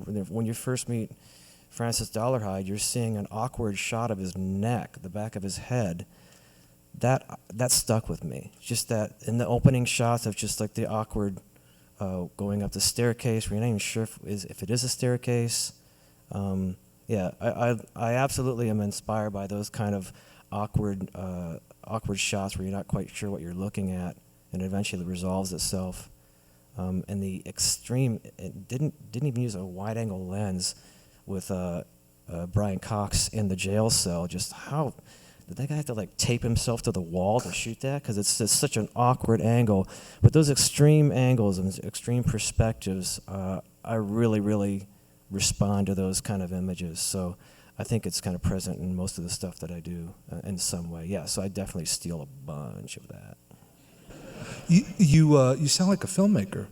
when you first meet Francis Dollarhide, you're seeing an awkward shot of his neck, the back of his head. That stuck with me. Just that in the opening shots of just like the awkward going up the staircase, where you're not even sure if it is a staircase. I absolutely am inspired by those kind of awkward shots where you're not quite sure what you're looking at, and eventually it resolves itself. And the extreme, it didn't even use a wide-angle lens with Brian Cox in the jail cell. Just how did that guy have to like tape himself to the wall to shoot that? Because it's just such an awkward angle. But those extreme angles and extreme perspectives, I really, really respond to those kind of images. So I think it's kind of present in most of the stuff that I do in some way. Yeah, so I definitely steal a bunch of that. You sound like a filmmaker.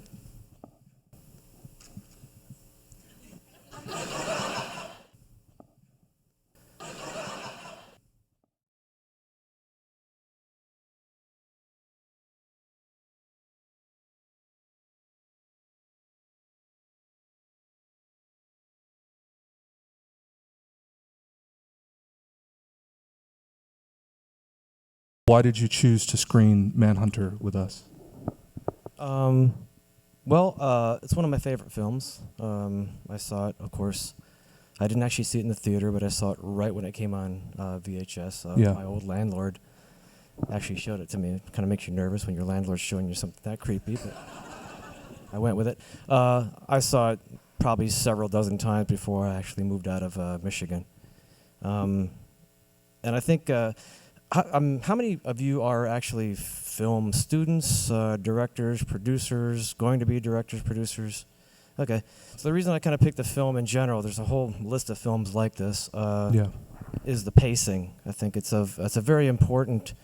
Why did you choose to screen Manhunter with us? It's one of my favorite films. I saw it, of course. I didn't actually see it in the theater, but I saw it right when it came on VHS. My old landlord actually showed it to me. It kind of makes you nervous when your landlord's showing you something that creepy, but I went with it. I saw it probably several dozen times before I actually moved out of Michigan. And I think... how many of you are actually film students, directors, producers, going to be directors, producers? Okay. So the reason I kind of picked the film in general, there's a whole list of films like this, is the pacing. I think it's a very important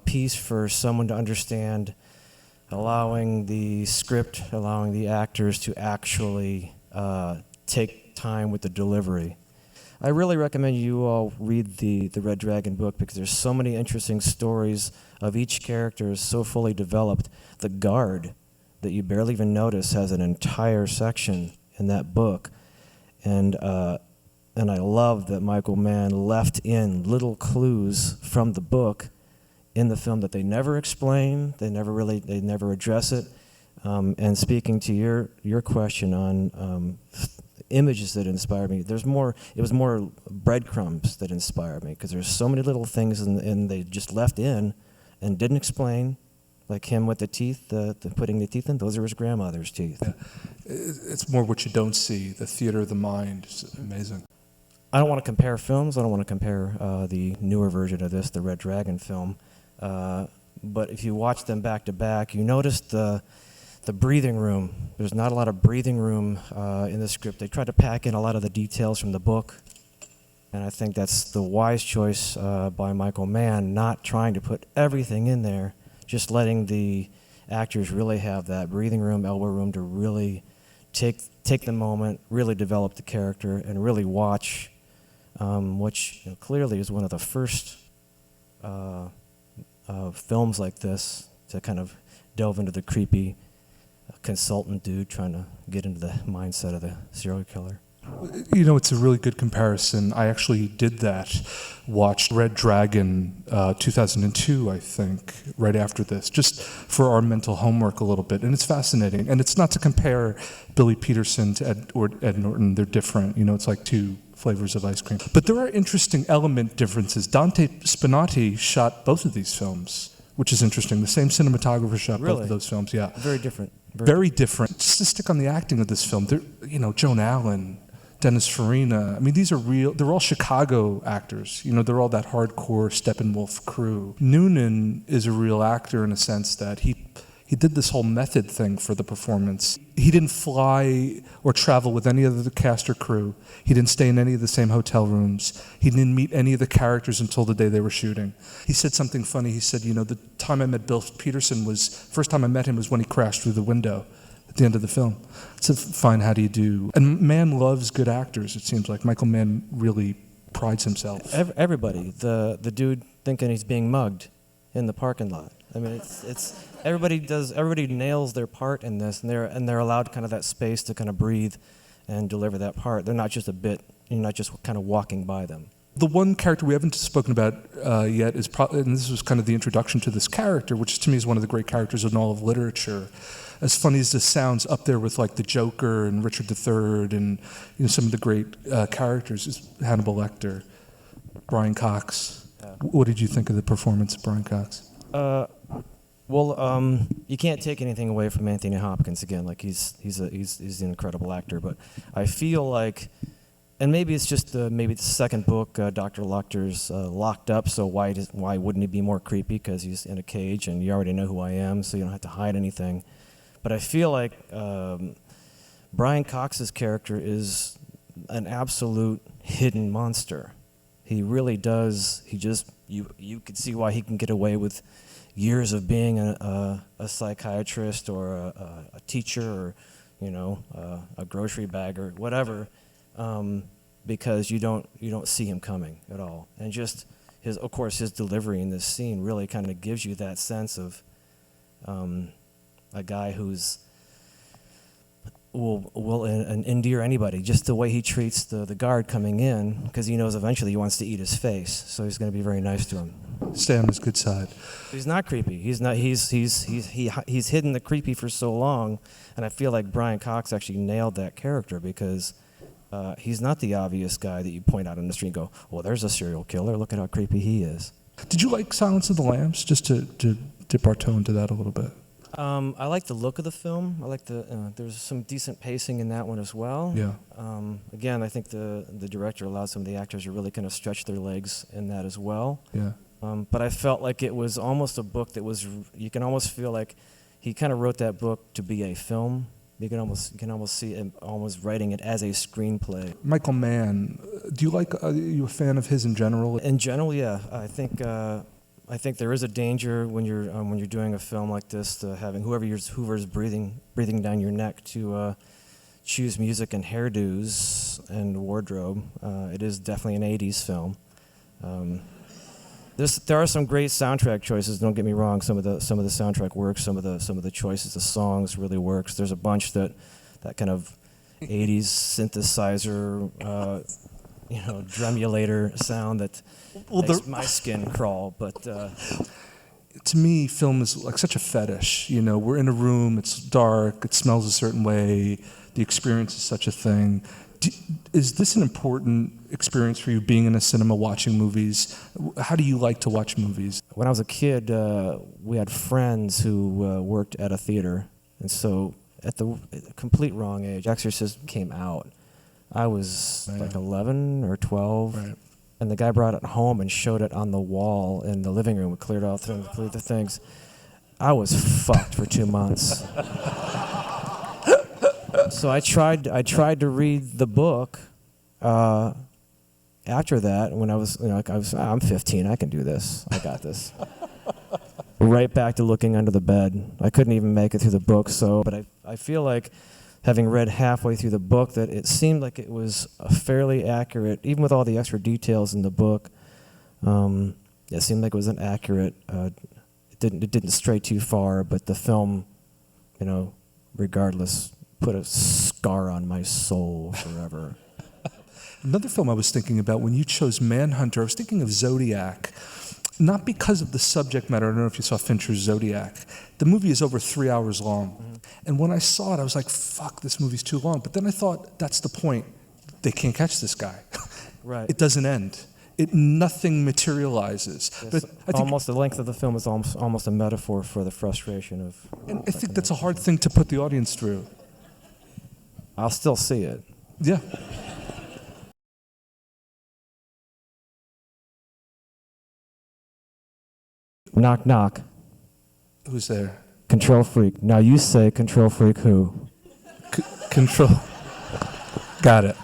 piece for someone to understand, allowing the script, allowing the actors to actually take time with the delivery. I really recommend you all read the Red Dragon book because there's so many interesting stories of each character is so fully developed. The guard that you barely even notice has an entire section in that book. And I love that Michael Mann left in little clues from the book in the film that they never explain, they never address it. And speaking to your question on images that inspired me, it was more breadcrumbs that inspired me, because there's so many little things and they just left in and didn't explain, like him with the teeth, putting the teeth in, those are his grandmother's teeth. Yeah. It's more what you don't see, the theater of the mind. It's amazing. I don't want to compare films. I don't want to compare the newer version of this, the Red Dragon film, but if you watch them back to back, you notice the breathing room. There's not a lot of breathing room in the script. They tried to pack in a lot of the details from the book, and I think that's the wise choice by Michael Mann, not trying to put everything in there, just letting the actors really have that breathing room, elbow room to really take the moment, really develop the character, and really watch, which clearly is one of the first films like this to kind of delve into the creepy consultant dude trying to get into the mindset of the serial killer. You know, it's a really good comparison. I actually did that, watched Red Dragon 2002, I think, right after this, just for our mental homework a little bit. And it's fascinating. And it's not to compare Billy Peterson to Ed Norton. They're different. You know, it's like two flavors of ice cream. But there are interesting element differences. Dante Spinotti shot both of these films, which is interesting. The same cinematographer shot both of those films, yeah. Very different. Very different. Just to stick on the acting of this film, you know, Joan Allen, Dennis Farina, I mean, these are real, they're all Chicago actors. You know, they're all that hardcore Steppenwolf crew. Noonan is a real actor in a sense that he did this whole method thing for the performance. He didn't fly or travel with any of the cast or crew. He didn't stay in any of the same hotel rooms. He didn't meet any of the characters until the day they were shooting. He said something funny. He said, you know, the time I met Bill Peterson first time I met him was when he crashed through the window at the end of the film. It's a fine how do you do. And Mann loves good actors, it seems like. Michael Mann really prides himself. Everybody. The dude thinking he's being mugged in the parking lot. I mean, it's everybody nails their part in this, and they're allowed kind of that space to kind of breathe and deliver that part. They're not just a bit. You're not just kind of walking by them. The one character we haven't spoken about yet is and this was kind of the introduction to this character, which to me is one of the great characters in all of literature. As funny as this sounds, up there with like the Joker and Richard III and some of the great characters is Hannibal Lecter, Brian Cox. What did you think of the performance of Brian Cox? Well, you can't take anything away from Anthony Hopkins again. Like he's an incredible actor, but I feel like, and maybe it's just maybe the second book, Dr. Lecter's locked up. So why wouldn't he be more creepy? Because he's in a cage, and you already know who I am, so you don't have to hide anything. But I feel like Brian Cox's character is an absolute hidden monster. He really does. You could see why he can get away with years of being a psychiatrist or a teacher or a grocery bagger, whatever, because you don't see him coming at all. And just his delivery in this scene really kind of gives you that sense of a guy who's will endear anybody. Just the way he treats the guard coming in, because he knows eventually he wants to eat his face, so he's going to be very nice to him. Stay on his good side. He's not creepy. He's not. He's hidden the creepy for so long, and I feel like Brian Cox actually nailed that character because he's not the obvious guy that you point out on the street and go, "Well, there's a serial killer. Look at how creepy he is." Did you like Silence of the Lambs? Just to dip our toe into that a little bit. I like the look of the film. I like there's some decent pacing in that one as well. Yeah. Again, I think the director allowed some of the actors to really kind of stretch their legs in that as well. Yeah. But I felt like it was almost a book that was. You can almost feel like he kind of wrote that book to be a film. You can almost see him almost writing it as a screenplay. Michael Mann, do you like? Are you a fan of his in general? In general, yeah. I think there is a danger when you're doing a film like this to having whoever's breathing down your neck to choose music and hairdos and wardrobe. It is definitely an '80s film. There are some great soundtrack choices. Don't get me wrong. Some of the soundtrack works. Some of the choices, the songs really works. There's a bunch that kind of '80s synthesizer, dremulator sound that makes my skin crawl. But to me, film is like such a fetish. We're in a room. It's dark. It smells a certain way. The experience is such a thing. Is this an important experience for you, being in a cinema, watching movies? How do you like to watch movies? When I was a kid, we had friends who worked at a theater, and so at the complete wrong age, Exorcist came out. I was like 11 or 12, right. And the guy brought it home and showed it on the wall in the living room. We cleared all through the things. I was fucked for 2 months. So I tried to read the book after that. When I'm 15, I can do this. I got this. Right back to looking under the bed. I couldn't even make it through the book. But I feel like, having read halfway through the book, that it seemed like it was fairly accurate, even with all the extra details in the book. It seemed like it was an accurate. It didn't stray too far, but the film, regardless, put a scar on my soul forever. Another film I was thinking about when you chose Manhunter, I was thinking of Zodiac. Not because of the subject matter. I don't know if you saw Fincher's Zodiac. The movie is over 3 hours long. Mm-hmm. And when I saw it, I was like, fuck, this movie's too long. But then I thought, that's the point. They can't catch this guy. Right. It doesn't end. Nothing materializes. Yes, but I think almost the length of the film is almost a metaphor for the frustration of... And I think that's a hard thing to put the audience through. I'll still see it. Yeah. Knock, knock. Who's there? Control freak. Now you say control freak who? Control. Got it.